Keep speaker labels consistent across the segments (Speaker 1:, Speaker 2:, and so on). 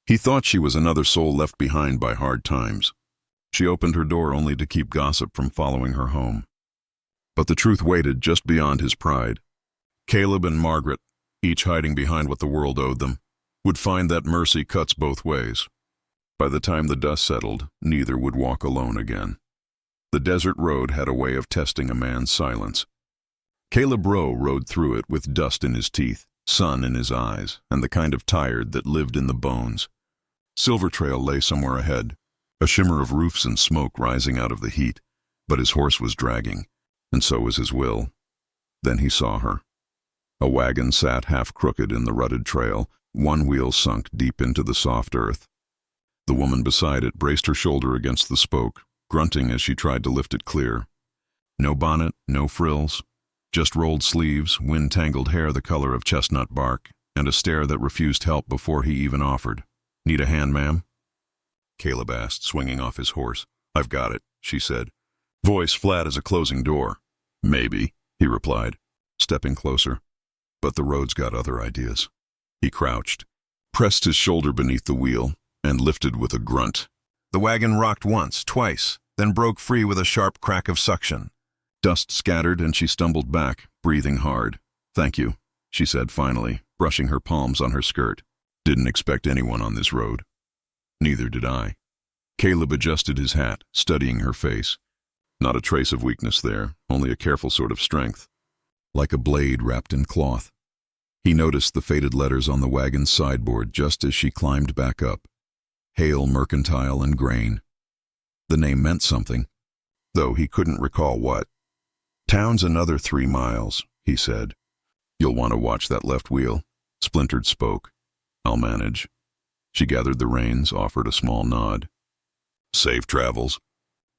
Speaker 1: He thought she was another soul left behind by hard times. She opened her door only to keep gossip from following her home. But the truth waited just beyond his pride. Caleb and Margaret, each hiding behind what the world owed them, would find that mercy cuts both ways. By the time the dust settled, neither would walk alone again. The desert road had a way of testing a man's silence. Caleb Rowe rode through it with dust in his teeth, sun in his eyes, and the kind of tired that lived in the bones. Silver Trail lay somewhere ahead, a shimmer of roofs and smoke rising out of the heat, but his horse was dragging, and so was his will. Then he saw her. A wagon sat half-crooked in the rutted trail, one wheel sunk deep into the soft earth. The woman beside it braced her shoulder against the spoke, grunting as she tried to lift it clear. No bonnet, no frills, just rolled sleeves, wind-tangled hair the color of chestnut bark, and a stare that refused help before he even offered. "Need a hand, ma'am?" Caleb asked, swinging off his horse. "I've got it," she said, voice flat as a closing door. "Maybe," he replied, stepping closer. But the road's got other ideas. He crouched, pressed his shoulder beneath the wheel, and lifted with a grunt. The wagon rocked once, twice, then broke free with a sharp crack of suction. Dust scattered and she stumbled back, breathing hard. "Thank you," she said finally, brushing her palms on her skirt. "Didn't expect anyone on this road." "Neither did I." Caleb adjusted his hat, studying her face. Not a trace of weakness there, only a careful sort of strength, like a blade wrapped in cloth. He noticed the faded letters on the wagon's sideboard just as she climbed back up. Hale Mercantile and Grain. The name meant something, though he couldn't recall what. "Town's another 3 miles, he said. "You'll want to watch that left wheel." Splintered spoke. "I'll manage." She gathered the reins, offered a small nod. "Safe travels,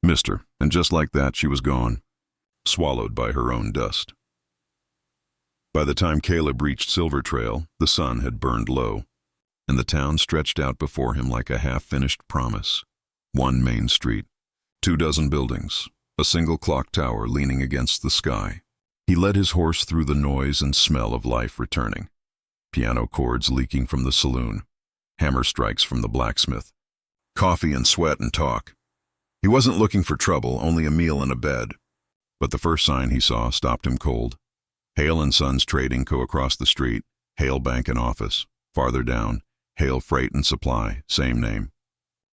Speaker 1: mister," and just like that she was gone, swallowed by her own dust. By the time Caleb reached Silver Trail, the sun had burned low, and the town stretched out before him like a half-finished promise. One main street, 24 buildings, a single clock tower leaning against the sky. He led his horse through the noise and smell of life returning. Piano chords leaking from the saloon, hammer strikes from the blacksmith, coffee and sweat and talk. He wasn't looking for trouble, only a meal and a bed. But the first sign he saw stopped him cold. Hale and Sons Trading Co. across the street, Hale Bank and Office. Farther down, Hale Freight and Supply, same name.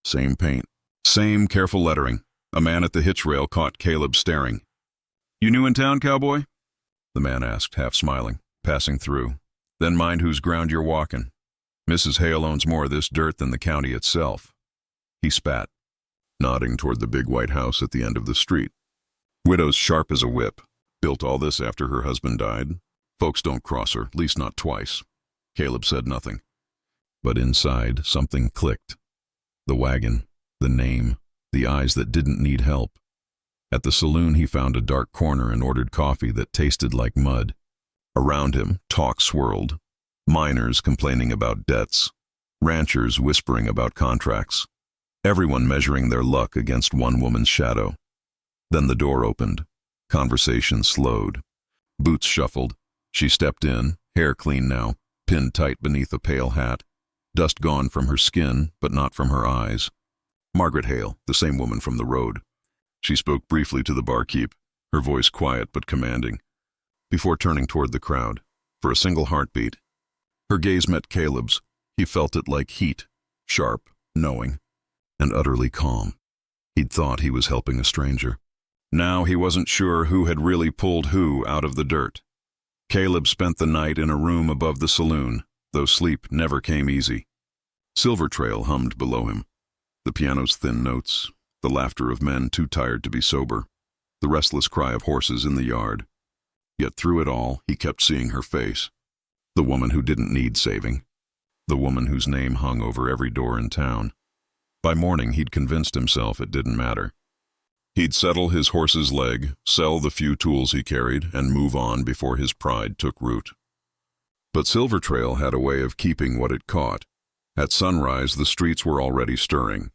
Speaker 1: Same paint, same careful lettering. A man at the hitch rail caught Caleb staring. "You new in town, cowboy?" the man asked, half smiling, passing through. "Then mind whose ground you're walking. Mrs. Hale owns more of this dirt than the county itself." He spat, nodding toward the big white house at the end of the street. "Widow's sharp as a whip. Built all this after her husband died. Folks don't cross her, at least not twice." Caleb said nothing. But inside, something clicked. The wagon, the name, the eyes that didn't need help. At the saloon he found a dark corner and ordered coffee that tasted like mud. Around him, talk swirled. Miners complaining about debts. Ranchers whispering about contracts. Everyone measuring their luck against one woman's shadow. Then the door opened. Conversation slowed. Boots shuffled. She stepped in, hair clean now, pinned tight beneath a pale hat. Dust gone from her skin, but not from her eyes. Margaret Hale, the same woman from the road. She spoke briefly to the barkeep, her voice quiet but commanding, before turning toward the crowd, for a single heartbeat. Her gaze met Caleb's. He felt it like heat, sharp, knowing, and utterly calm. He'd thought he was helping a stranger. Now he wasn't sure who had really pulled who out of the dirt. Caleb spent the night in a room above the saloon, though sleep never came easy. Silver Trail hummed below him. The piano's thin notes, the laughter of men too tired to be sober, the restless cry of horses in the yard. Yet through it all, he kept seeing her face. The woman who didn't need saving. The woman whose name hung over every door in town. By morning, he'd convinced himself it didn't matter. He'd settle his horse's leg, sell the few tools he carried, and move on before his pride took root. But Silver Trail had a way of keeping what it caught. At sunrise, the streets were already stirring.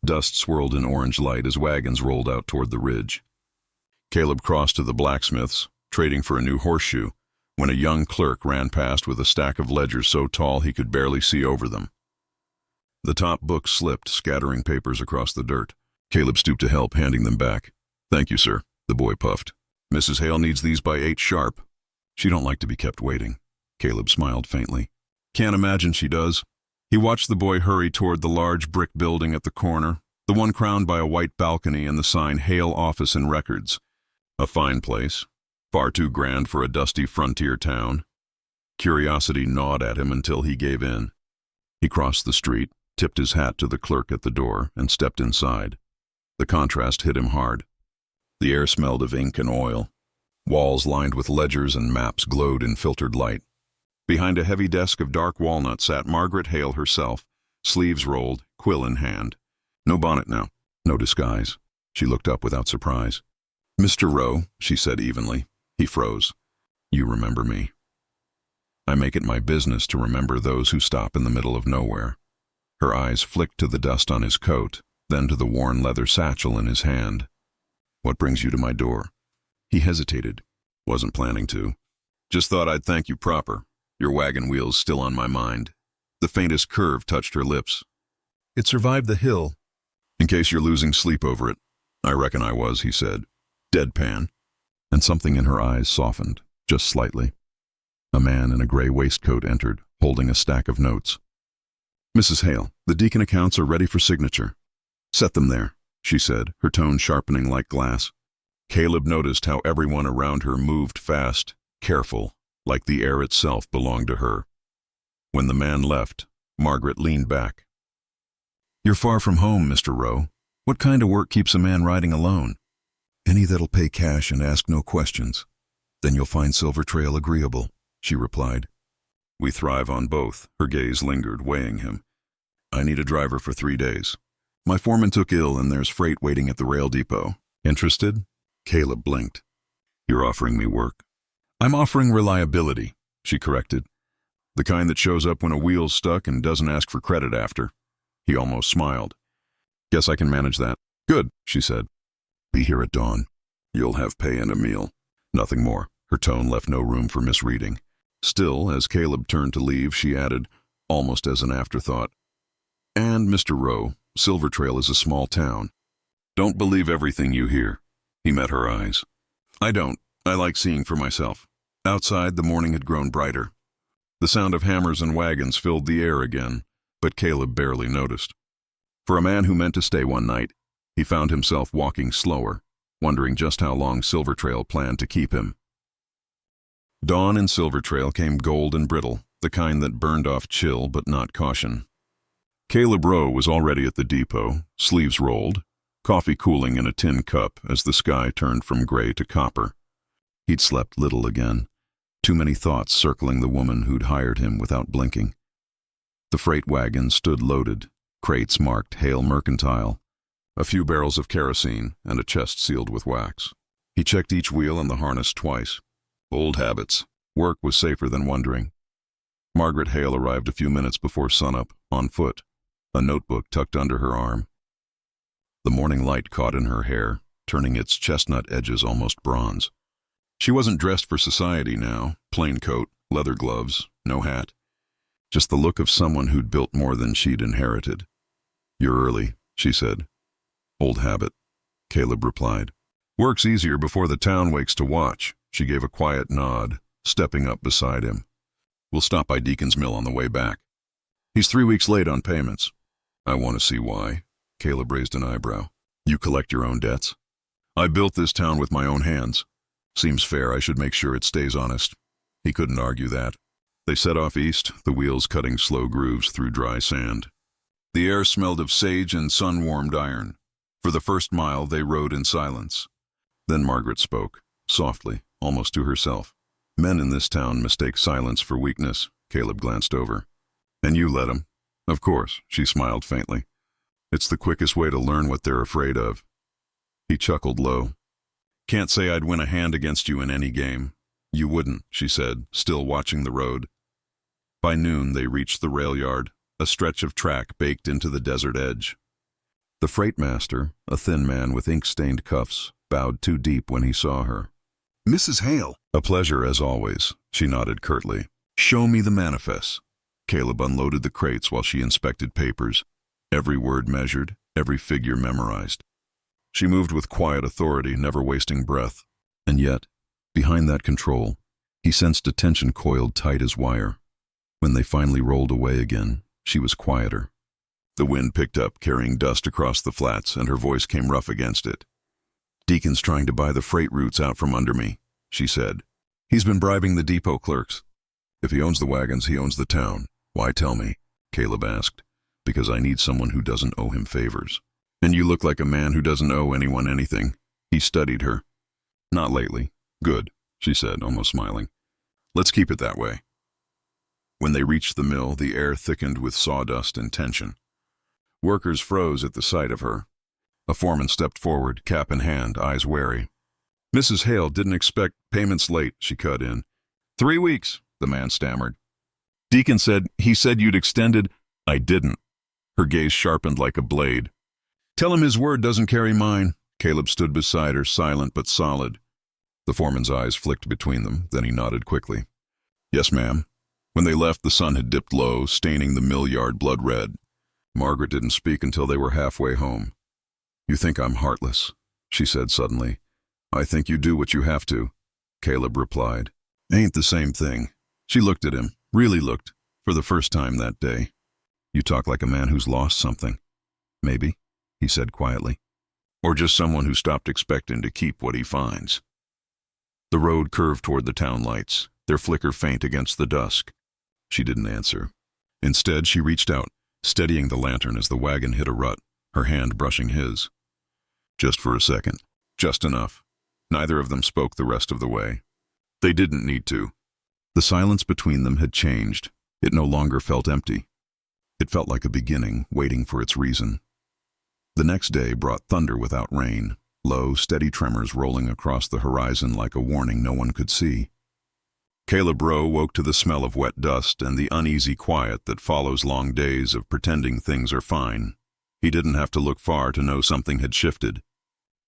Speaker 1: Dust swirled in orange light as wagons rolled out toward the ridge. Caleb crossed to the blacksmith's, trading for a new horseshoe, when a young clerk ran past with a stack of ledgers so tall he could barely see over them. The top book slipped, scattering papers across the dirt. Caleb stooped to help, handing them back. "Thank you, sir," the boy puffed. "Mrs. Hale needs these by 8 sharp. She don't like to be kept waiting." Caleb smiled faintly. "Can't imagine she does." He watched the boy hurry toward the large brick building at the corner, the one crowned by a white balcony and the sign Hale Office and Records. A fine place, far too grand for a dusty frontier town. Curiosity gnawed at him until he gave in. He crossed the street, tipped his hat to the clerk at the door, and stepped inside. The contrast hit him hard. The air smelled of ink and oil. Walls lined with ledgers and maps glowed in filtered light. Behind a heavy desk of dark walnut sat Margaret Hale herself, sleeves rolled, quill in hand. No bonnet now, no disguise. She looked up without surprise. "Mr. Rowe," she said evenly. He froze. "You remember me." "I make it my business to remember those who stop in the middle of nowhere." Her eyes flicked to the dust on his coat, then to the worn leather satchel in his hand. "What brings you to my door?" He hesitated. "Wasn't planning to. Just thought I'd thank you proper. Your wagon wheel's still on my mind." The faintest curve touched her lips. "It survived the hill." "In case you're losing sleep over it." "I reckon I was," he said. Deadpan. And something in her eyes softened, just slightly. A man in a gray waistcoat entered, holding a stack of notes. "Mrs. Hale, the Deacon accounts are ready for signature." "Set them there," she said, her tone sharpening like glass. Caleb noticed how everyone around her moved fast, careful, like the air itself belonged to her. When the man left, Margaret leaned back. "You're far from home, Mr. Rowe. What kind of work keeps a man riding alone?" "Any that'll pay cash and ask no questions. Then you'll find Silver Trail agreeable," she replied. "We thrive on both." Her gaze lingered, weighing him. "I need a driver for 3 days. My foreman took ill and there's freight waiting at the rail depot. Interested?" Caleb blinked. "You're offering me work." "I'm offering reliability," she corrected. "The kind that shows up when a wheel's stuck and doesn't ask for credit after." He almost smiled. "Guess I can manage that." "Good," she said. "Be here at dawn. You'll have pay and a meal." Nothing more. Her tone left no room for misreading. Still, as Caleb turned to leave, she added, almost as an afterthought, "And, Mr. Rowe, Silver Trail is a small town. Don't believe everything you hear." He met her eyes. "I don't. I like seeing for myself." Outside, the morning had grown brighter. The sound of hammers and wagons filled the air again, but Caleb barely noticed. For a man who meant to stay one night, he found himself walking slower, wondering just how long Silver Trail planned to keep him. Dawn in Silver Trail came gold and brittle, the kind that burned off chill but not caution. Caleb Rowe was already at the depot, sleeves rolled, coffee cooling in a tin cup as the sky turned from gray to copper. He'd slept little again, too many thoughts circling the woman who'd hired him without blinking. The freight wagon stood loaded, crates marked Hale Mercantile, a few barrels of kerosene, and a chest sealed with wax. He checked each wheel and the harness twice. Old habits. Work was safer than wondering. Margaret Hale arrived a few minutes before sunup, on foot, a notebook tucked under her arm. The morning light caught in her hair, turning its chestnut edges almost bronze. She wasn't dressed for society now, plain coat, leather gloves, no hat. Just the look of someone who'd built more than she'd inherited. "You're early," she said. "Old habit," Caleb replied. "Work's easier before the town wakes to watch." She gave a quiet nod, stepping up beside him. "We'll stop by Deacon's Mill on the way back. He's 3 weeks late on payments." "I want to see why." Caleb raised an eyebrow. "You collect your own debts?" "I built this town with my own hands. Seems fair I should make sure it stays honest." He couldn't argue that. They set off east, the wheels cutting slow grooves through dry sand. The air smelled of sage and sun-warmed iron. For the first mile, they rode in silence. Then Margaret spoke, softly, almost to herself. "Men in this town mistake silence for weakness." Caleb glanced over. "And you let 'em." "Of course," she smiled faintly. "It's the quickest way to learn what they're afraid of." He chuckled low. "Can't say I'd win a hand against you in any game." "You wouldn't," she said, still watching the road. By noon, they reached the rail yard, a stretch of track baked into the desert edge. The freight master, a thin man with ink-stained cuffs, bowed too deep when he saw her. "Mrs. Hale." "A pleasure, as always," she nodded curtly. "Show me the manifests." Caleb unloaded the crates while she inspected papers. every word measured, every figure memorized. She moved with quiet authority, never wasting breath. And yet, behind that control, he sensed a tension coiled tight as wire. When they finally rolled away again, she was quieter. The wind picked up, carrying dust across the flats, and her voice came rough against it. "Deacon's trying to buy the freight routes out from under me," she said. "He's been bribing the depot clerks." "If he owns the wagons, he owns the town. Why tell me?" Caleb asked. "Because I need someone who doesn't owe him favors." "And you look like a man who doesn't owe anyone anything." He studied her. "Not lately." "Good," she said, almost smiling. "Let's keep it that way." When they reached the mill, the air thickened with sawdust and tension. Workers froze at the sight of her. A foreman stepped forward, cap in hand, eyes wary. "Mrs. Hale didn't expect payments late," she cut in. "3 weeks," the man stammered. "Deacon said you'd extended." "I didn't." Her gaze sharpened like a blade. "Tell him his word doesn't carry mine." Caleb stood beside her, silent but solid. The foreman's eyes flicked between them, then he nodded quickly. "Yes, ma'am." When they left, the sun had dipped low, staining the mill yard blood red. Margaret didn't speak until they were halfway home. "You think I'm heartless," she said suddenly. "I think you do what you have to," Caleb replied. "Ain't the same thing." She looked at him, really looked, for the first time that day. "You talk like a man who's lost something." "Maybe," he said quietly. "Or just someone who stopped expecting to keep what he finds." The road curved toward the town lights, their flicker faint against the dusk. She didn't answer. Instead, she reached out, steadying the lantern as the wagon hit a rut, her hand brushing his. Just for a second. Just enough. Neither of them spoke the rest of the way. They didn't need to. The silence between them had changed. It no longer felt empty. It felt like a beginning, waiting for its reason. The next day brought thunder without rain, low, steady tremors rolling across the horizon like a warning no one could see. Caleb Rowe woke to the smell of wet dust and the uneasy quiet that follows long days of pretending things are fine. He didn't have to look far to know something had shifted.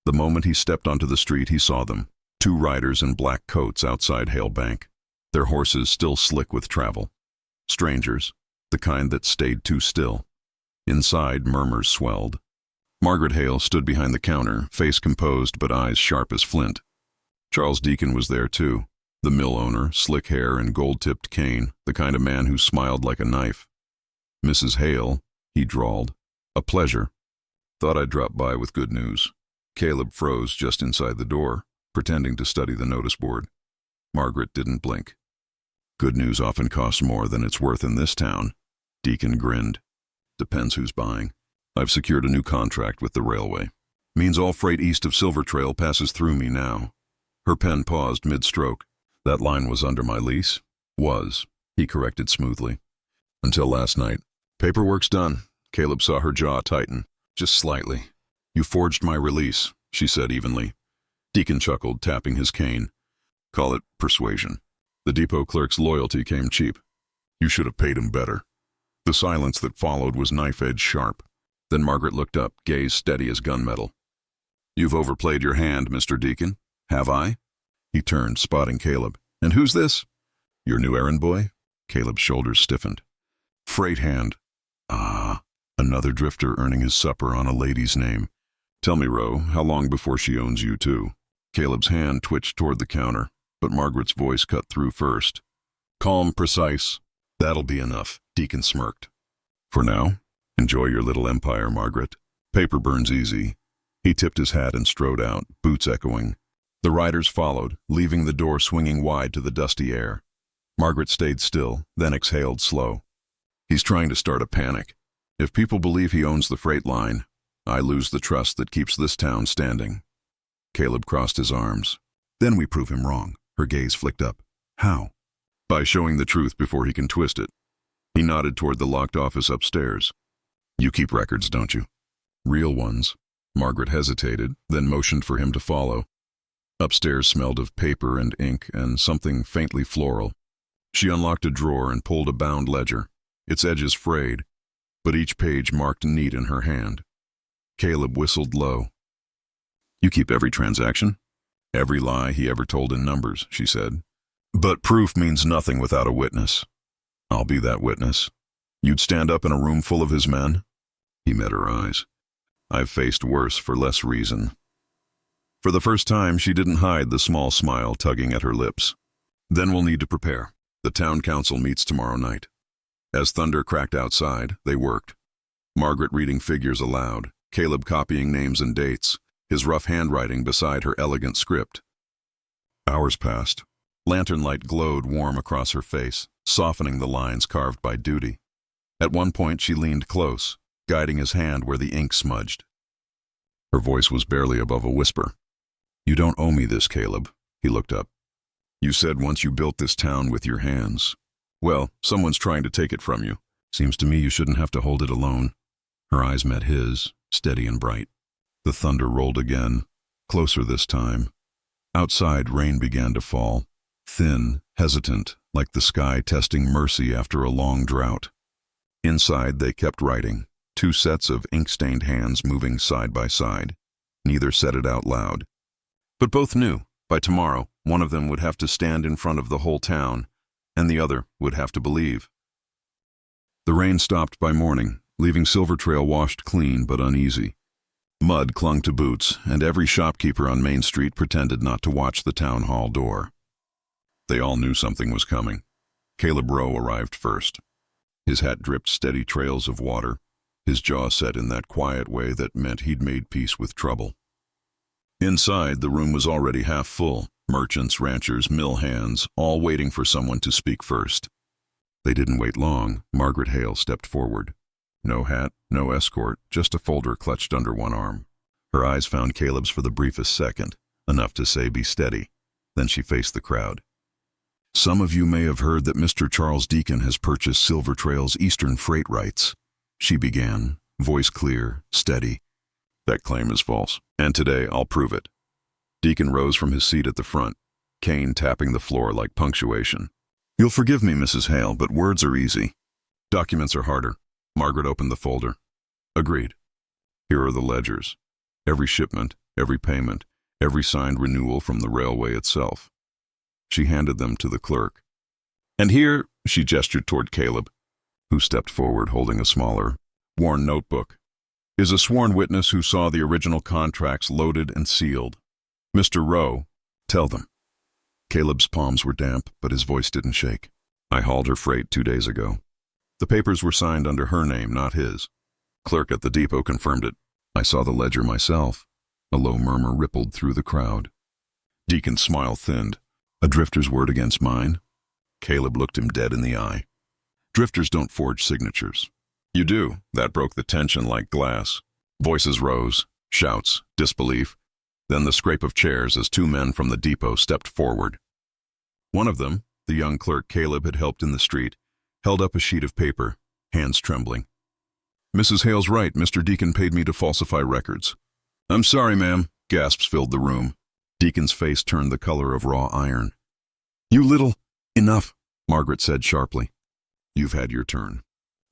Speaker 1: The moment he stepped onto the street, he saw them, 2 riders in black coats outside Hale Bank, their horses still slick with travel. Strangers, the kind that stayed too still. Inside, murmurs swelled. Margaret Hale stood behind the counter, face composed but eyes sharp as flint. Charles Deacon was there too. The mill owner, slick hair and gold-tipped cane, the kind of man who smiled like a knife. "Mrs. Hale," he drawled. "A pleasure. Thought I'd drop by with good news." Caleb froze just inside the door, pretending to study the notice board. Margaret didn't blink. "Good news often costs more than it's worth in this town." Deacon grinned. "Depends who's buying. I've secured a new contract with the railway. Means all freight east of Silver Trail passes through me now." Her pen paused mid-stroke. "That line was under my lease?" "Was," he corrected smoothly. "Until last night." "Paperwork's done." Caleb saw her jaw tighten. "Just slightly." "You forged my release," she said evenly. Deacon chuckled, tapping his cane. "Call it persuasion. The depot clerk's loyalty came cheap. You should have paid him better." The silence that followed was knife-edge sharp. Then Margaret looked up, gaze steady as gunmetal. "You've overplayed your hand, Mr. Deacon." "Have I?" He turned, spotting Caleb. "And who's this?" "Your new errand boy?" Caleb's shoulders stiffened. "Freight hand." "Ah, another drifter earning his supper on a lady's name. Tell me, Roe, how long before she owns you too?" Caleb's hand twitched toward the counter, but Margaret's voice cut through first. "Calm, precise. That'll be enough," Deacon smirked. "For now, enjoy your little empire, Margaret. Paper burns easy." He tipped his hat and strode out, boots echoing. The riders followed, leaving the door swinging wide to the dusty air. Margaret stayed still, then exhaled slow. "He's trying to start a panic. If people believe he owns the freight line, I lose the trust that keeps this town standing." Caleb crossed his arms. "Then we prove him wrong." Her gaze flicked up. "How?" "By showing the truth before he can twist it." He nodded toward the locked office upstairs. "You keep records, don't you?" "Real ones." Margaret hesitated, then motioned for him to follow. Upstairs smelled of paper and ink and something faintly floral. She unlocked a drawer and pulled a bound ledger, its edges frayed, but each page marked neat in her hand. Caleb whistled low. "You keep every transaction?" "Every lie he ever told in numbers," she said. "But proof means nothing without a witness." "I'll be that witness." "You'd stand up in a room full of his men?" He met her eyes. I've faced worse for less reason. For the first time, she didn't hide the small smile tugging at her lips. Then we'll need to prepare. The town council meets tomorrow night. As thunder cracked outside, they worked. Margaret reading figures aloud, Caleb copying names and dates, his rough handwriting beside her elegant script. Hours passed. Lantern light glowed warm across her face, softening the lines carved by duty. At one point, she leaned close, guiding his hand where the ink smudged. Her voice was barely above a whisper. "You don't owe me this, Caleb." He looked up. "You said once you built this town with your hands. Well, someone's trying to take it from you. Seems to me you shouldn't have to hold it alone." Her eyes met his, steady and bright. The thunder rolled again, closer this time. Outside, rain began to fall, thin, hesitant, like the sky testing mercy after a long drought. Inside, they kept writing, two sets of ink-stained hands moving side by side. Neither said it out loud. But both knew, by tomorrow, one of them would have to stand in front of the whole town, and the other would have to believe. The rain stopped by morning, leaving Silver Trail washed clean but uneasy. Mud clung to boots, and every shopkeeper on Main Street pretended not to watch the town hall door. They all knew something was coming. Caleb Rowe arrived first. His hat dripped steady trails of water, his jaw set in that quiet way that meant he'd made peace with trouble. Inside, the room was already half full, merchants, ranchers, mill hands, all waiting for someone to speak first. They didn't wait long. Margaret Hale stepped forward. No hat, no escort, just a folder clutched under one arm. Her eyes found Caleb's for the briefest second, enough to say, "Be steady." Then she faced the crowd. "Some of you may have heard that Mr. Charles Deacon has purchased Silver Trail's eastern freight rights," she began, voice clear, steady. "That claim is false, and today I'll prove it." Deacon rose from his seat at the front, cane tapping the floor like punctuation. "You'll forgive me, Mrs. Hale, but words are easy. Documents are harder." Margaret opened the folder. "Agreed. Here are the ledgers. Every shipment, every payment, every signed renewal from the railway itself." She handed them to the clerk. "And here," she gestured toward Caleb, who stepped forward holding a smaller, worn notebook, "is a sworn witness who saw the original contracts loaded and sealed. Mr. Rowe, tell them." Caleb's palms were damp, but his voice didn't shake. "I hauled her freight 2 days ago. The papers were signed under her name, not his. Clerk at the depot confirmed it. I saw the ledger myself." A low murmur rippled through the crowd. Deacon's smile thinned. "A drifter's word against mine?" Caleb looked him dead in the eye. "Drifters don't forge signatures." "You do." That broke the tension like glass. Voices rose, shouts, disbelief, then the scrape of chairs as two men from the depot stepped forward. One of them, the young clerk Caleb had helped in the street, held up a sheet of paper, hands trembling. "Mrs. Hale's right. Mr. Deacon paid me to falsify records." "I'm sorry, ma'am." Gasps filled the room. Deacon's face turned the color of raw iron. "You little—" "Enough," Margaret said sharply. "You've had your turn.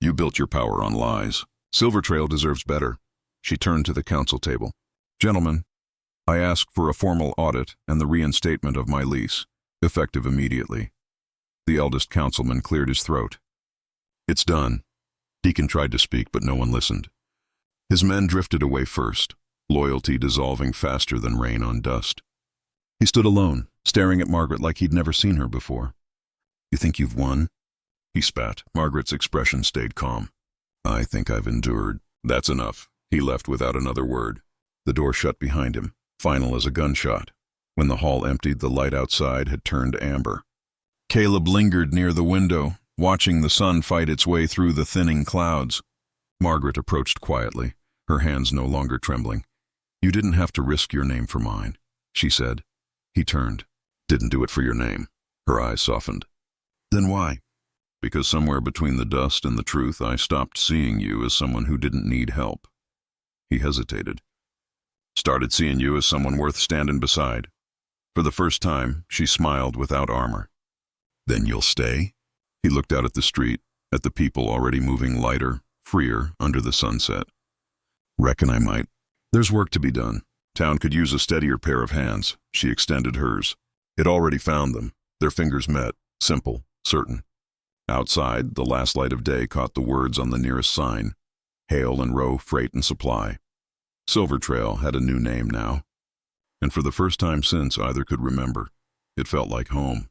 Speaker 1: You built your power on lies. Silver Trail deserves better." She turned to the council table. "Gentlemen, I ask for a formal audit and the reinstatement of my lease, effective immediately." The eldest councilman cleared his throat. "It's done." Deacon tried to speak, but no one listened. His men drifted away first, loyalty dissolving faster than rain on dust. He stood alone, staring at Margaret like he'd never seen her before. "You think you've won?" He spat. Margaret's expression stayed calm. "I think I've endured." "That's enough." He left without another word. The door shut behind him, final as a gunshot. When the hall emptied, the light outside had turned amber. Caleb lingered near the window, watching the sun fight its way through the thinning clouds. Margaret approached quietly, her hands no longer trembling. "You didn't have to risk your name for mine," she said. He turned. "Didn't do it for your name." Her eyes softened. "Then why?" "Because somewhere between the dust and the truth, I stopped seeing you as someone who didn't need help." He hesitated. "Started seeing you as someone worth standing beside." For the first time, she smiled without armor. "Then you'll stay?" He looked out at the street, at the people already moving lighter, freer under the sunset. "Reckon I might. There's work to be done. Town could use a steadier pair of hands." She extended hers. It already found them. Their fingers met, simple, certain. Outside, the last light of day caught the words on the nearest sign. hail and row, freight and supply. Silver Trail had a new name now, and for the first time since either could remember, it felt like home.